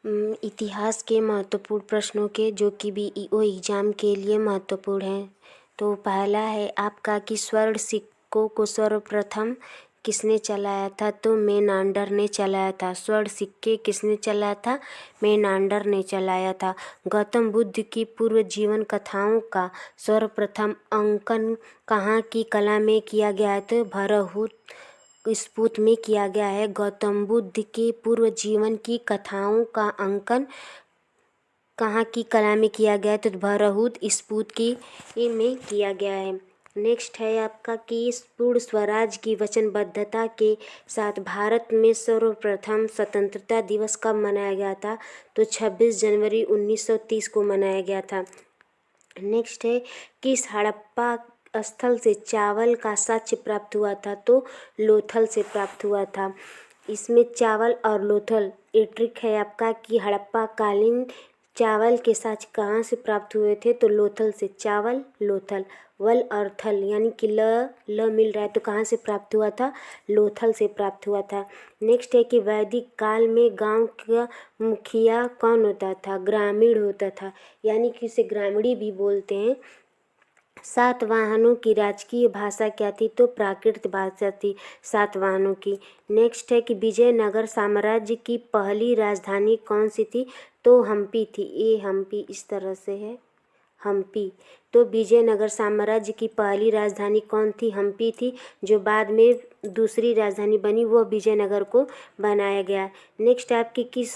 इतिहास के महत्वपूर्ण प्रश्नों के जो कि बीईओ एग्ज़ाम के लिए महत्वपूर्ण हैं। तो पहला है आपका कि स्वर्ण सिक्कों को सर्वप्रथम किसने चलाया था? तो मेनांडर ने चलाया था। स्वर्ण सिक्के किसने चलाया था? मेनांडर ने चलाया था। गौतम बुद्ध की पूर्व जीवन कथाओं का सर्वप्रथम अंकन कहाँ की कला में किया गया है? तो भरहुत स्फूत में किया गया है। गौतम बुद्ध के पूर्व जीवन की कथाओं का अंकन कहाँ की कला में किया गया है? तो भरहुत स्फूत की में किया गया है। नेक्स्ट है आपका कि पूर्ण स्वराज की वचनबद्धता के साथ भारत में सर्वप्रथम स्वतंत्रता दिवस कब मनाया गया था? तो 26 जनवरी 1930 को मनाया गया था। नेक्स्ट है किस हड़प्पा स्थल से चावल का साक्ष्य प्राप्त हुआ था? तो लोथल से प्राप्त हुआ था। इसमें चावल और लोथल ये ट्रिक है आपका कि हड़प्पा कालीन चावल के साक्ष्य कहाँ से प्राप्त हुए थे? तो लोथल से। चावल लोथल, वल और थल यानी कि ल मिल रहा है तो कहाँ से प्राप्त हुआ था? लोथल से प्राप्त हुआ था। नेक्स्ट है कि वैदिक काल में गांव का मुखिया कौन होता था? ग्रामीण होता था, यानी कि उसे ग्रामीणी भी बोलते हैं। सातवाहनों की राजकीय भाषा क्या थी? तो प्राकृत भाषा थी सातवाहनों की। नेक्स्ट है कि विजयनगर साम्राज्य की पहली राजधानी कौन सी थी? तो हम्पी थी। ये हम्पी इस तरह से है, हम्पी। तो विजयनगर साम्राज्य की पहली राजधानी कौन थी? हम्पी थी। जो बाद में दूसरी राजधानी बनी वो विजयनगर को बनाया गया। नेक्स्ट आपकी किस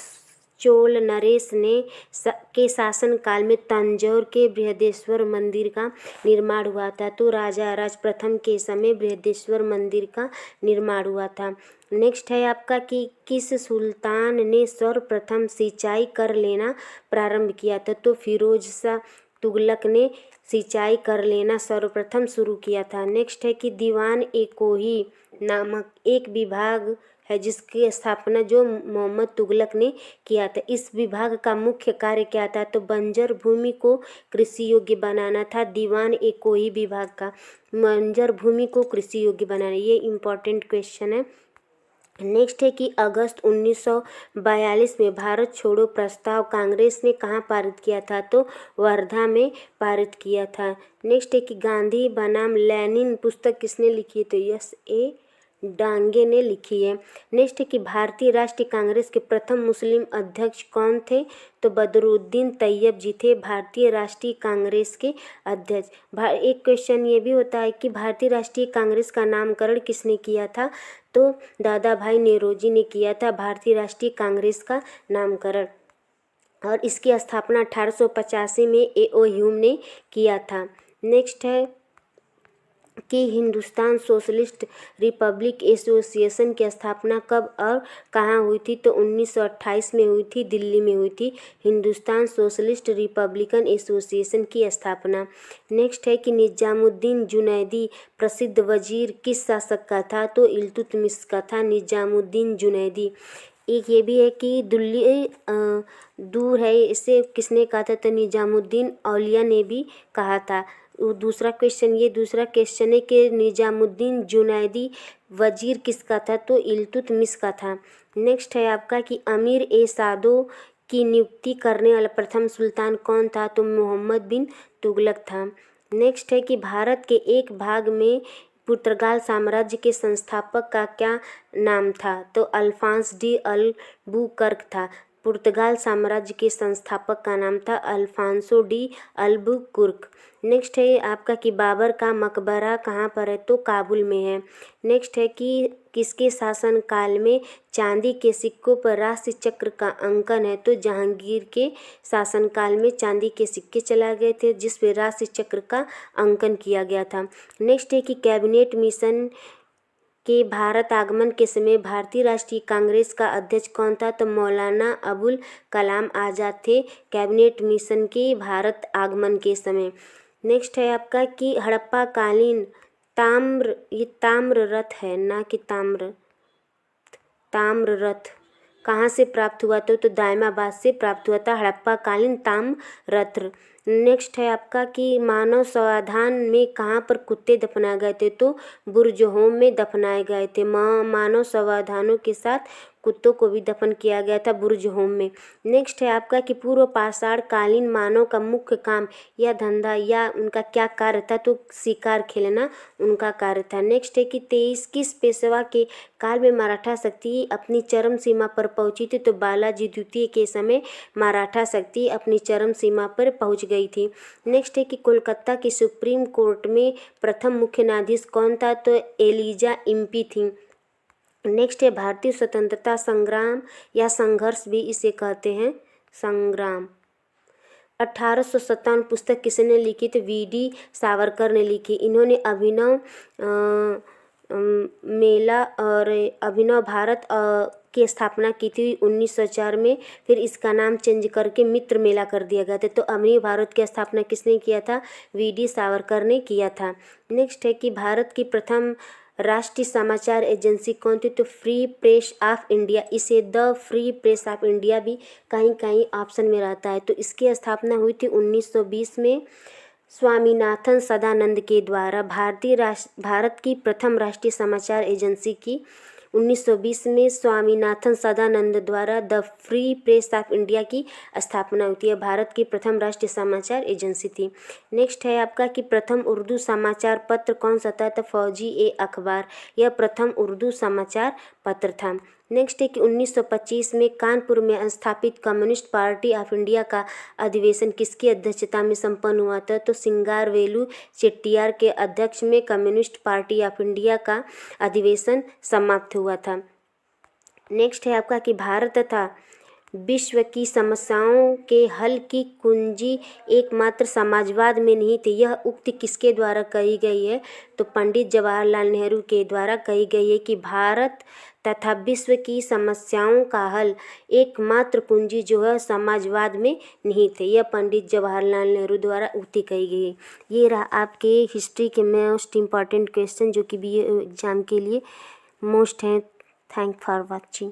चोल नरेश ने के शासन काल में तंजौर के बृहदेश्वर मंदिर का निर्माण हुआ था? तो राजा राज प्रथम के समय बृहदेश्वर मंदिर का निर्माण हुआ था। नेक्स्ट है आपका कि किस सुल्तान ने सर्वप्रथम सिंचाई कर लेना प्रारंभ किया था? तो फिरोज शाह तुगलक ने सिंचाई कर लेना सर्वप्रथम शुरू किया था। नेक्स्ट है कि दीवान-ए-कोही नामक एक विभाग है जिसकी स्थापना जो मोहम्मद तुगलक ने किया था। इस विभाग का मुख्य कार्य क्या था? तो बंजर भूमि को कृषि योग्य बनाना था। दीवान-ए-कोही विभाग का बंजर भूमि को कृषि योग्य बनाना, ये इम्पोर्टेंट क्वेश्चन है। नेक्स्ट है कि अगस्त 1942 में भारत छोड़ो प्रस्ताव कांग्रेस ने कहाँ पारित किया था? तो वर्धा में पारित किया था। नेक्स्ट है कि गांधी बनाम लेनिन पुस्तक किसने लिखी है? तो S.A. डांगे ने लिखी है। नेक्स्ट है कि भारतीय राष्ट्रीय कांग्रेस के प्रथम मुस्लिम अध्यक्ष कौन थे? तो बदरुद्दीन तैयब जी थे भारतीय राष्ट्रीय कांग्रेस के अध्यक्ष। एक क्वेश्चन ये भी होता है कि भारतीय राष्ट्रीय कांग्रेस का नामकरण किसने किया था? तो दादा भाई नेरोजी ने किया था भारतीय राष्ट्रीय कांग्रेस का नामकरण, और इसकी स्थापना 1885 में A.O. ह्यूम ने किया था। नेक्स्ट है कि हिंदुस्तान सोशलिस्ट रिपब्लिक एसोसिएशन की स्थापना कब और कहाँ हुई थी? तो 1928 में हुई थी, दिल्ली में हुई थी हिंदुस्तान सोशलिस्ट रिपब्लिकन एसोसिएशन की स्थापना। नेक्स्ट है कि निजामुद्दीन जुनैदी प्रसिद्ध वजीर किस शासक का था? तो इल्तुतमिश का था निजामुद्दीन जुनैदी। एक ये भी है कि दिल्ली दूर है, इसे किसने कहा था? तो निजामुद्दीन औलिया ने भी कहा था। दूसरा क्वेश्चन है कि निजामुद्दीन जुनैदी वजीर किसका था? तो इल्तुतमिश का था। नेक्स्ट है आपका कि अमीर-ए-सादो की नियुक्ति करने वाला प्रथम सुल्तान कौन था? तो मोहम्मद बिन तुगलक था। नेक्स्ट है कि भारत के एक भाग में पुर्तगाल साम्राज्य के संस्थापक का क्या नाम था? तो अल्फांस डी अल्बुकर्क था। पुर्तगाल साम्राज्य के संस्थापक का नाम था अल्फांसो डी अल्बुकुर्क। नेक्स्ट है आपका कि बाबर का मकबरा कहाँ पर है? तो काबुल में है। नेक्स्ट है कि किसके शासन काल में चांदी के सिक्कों पर राशि चक्र का अंकन है? तो जहांगीर के शासनकाल में चांदी के सिक्के चलाए गए थे जिस पे राशि चक्र का अंकन किया गया था। नेक्स्ट है कि कैबिनेट मिशन के भारत आगमन के समय भारतीय राष्ट्रीय कांग्रेस का अध्यक्ष कौन था? तो मौलाना अबुल कलाम आज़ाद थे कैबिनेट मिशन के भारत आगमन के समय। नेक्स्ट है आपका कि हड़प्पा कालीन ये ताम्र रथ है ना कि ताम्र रथ कहाँ से प्राप्त हुआ था? तो दायमाबाद से प्राप्त हुआ था हड़प्पा कालीन ताम्र रथ। नेक्स्ट है आपका कि मानव समाधान में कहाँ पर कुत्ते दफनाए गए थे? तो बुर्ज होम में दफनाए गए थे। मानव समाधानों के साथ कुत्तों को भी दफन किया गया था बुर्ज होम में। नेक्स्ट है आपका कि पूर्व पाषाण कालीन मानव का मुख्य काम या धंधा या उनका क्या कार्य था, तो शिकार खेलना उनका कार्य था। नेक्स्ट है कि 23 किस पेशवा के काल में मराठा शक्ति अपनी चरम सीमा पर पहुंची थी, तो बालाजी द्वितीय के समय मराठा शक्ति अपनी चरम सीमा पर पहुंच गई थी। नेक्स्ट है कि कोलकाता की सुप्रीम कोर्ट में प्रथम मुख्य न्यायाधीश कौन था, तो एलिजा इम्पी थी। नेक्स्ट है भारतीय स्वतंत्रता संग्राम या संघर्ष भी इसे कहते हैं, संग्राम। 1857 पुस्तक किसने लिखी, तो वीडी सावरकर ने लिखी। इन्होंने अभिनव मेला और अभिनव भारत की स्थापना की थी 1904 में, फिर इसका नाम चेंज करके मित्र मेला कर दिया गया था। तो अभिनव भारत की स्थापना किसने किया था, वीडी सावरकर ने किया था। नेक्स्ट है कि भारत की प्रथम राष्ट्रीय समाचार एजेंसी कौन थी, तो फ्री प्रेस ऑफ इंडिया। इसे the free press of India भी कहीं कहीं ऑप्शन में रहता है। तो इसकी स्थापना हुई थी 1920 में स्वामीनाथन सदानंद के द्वारा। भारत की प्रथम राष्ट्रीय समाचार एजेंसी की 1920 में स्वामीनाथन सदानंद द्वारा the free press of India की स्थापना होती है। भारत की प्रथम राष्ट्रीय समाचार एजेंसी थी। नेक्स्ट है आपका कि प्रथम उर्दू समाचार पत्र कौन सा था, तो फौजी ए अखबार, यह प्रथम उर्दू समाचार पत्र था। नेक्स्ट है कि 1925 में कानपुर में स्थापित कम्युनिस्ट पार्टी ऑफ इंडिया का अधिवेशन किसकी अध्यक्षता में संपन्न हुआ था, तो सिंगारवेलु चेट्टियार के अध्यक्ष में कम्युनिस्ट पार्टी ऑफ इंडिया का अधिवेशन समाप्त हुआ था। नेक्स्ट है आपका कि भारत तथा विश्व की समस्याओं के हल की कुंजी एकमात्र समाजवाद में नहीं थी, यह उक्ति किसके द्वारा कही गई है, तो पंडित जवाहरलाल नेहरू के द्वारा कही गई है कि भारत तथा विश्व की समस्याओं का हल एकमात्र कुंजी जो है समाजवाद में नहीं थे, यह पंडित जवाहरलाल नेहरू द्वारा उक्ति कही गई है। ये रहा आपके हिस्ट्री के मोस्ट इम्पॉर्टेंट क्वेश्चन जो कि BA एग्ज़ाम के लिए मोस्ट हैं। Thank for watching.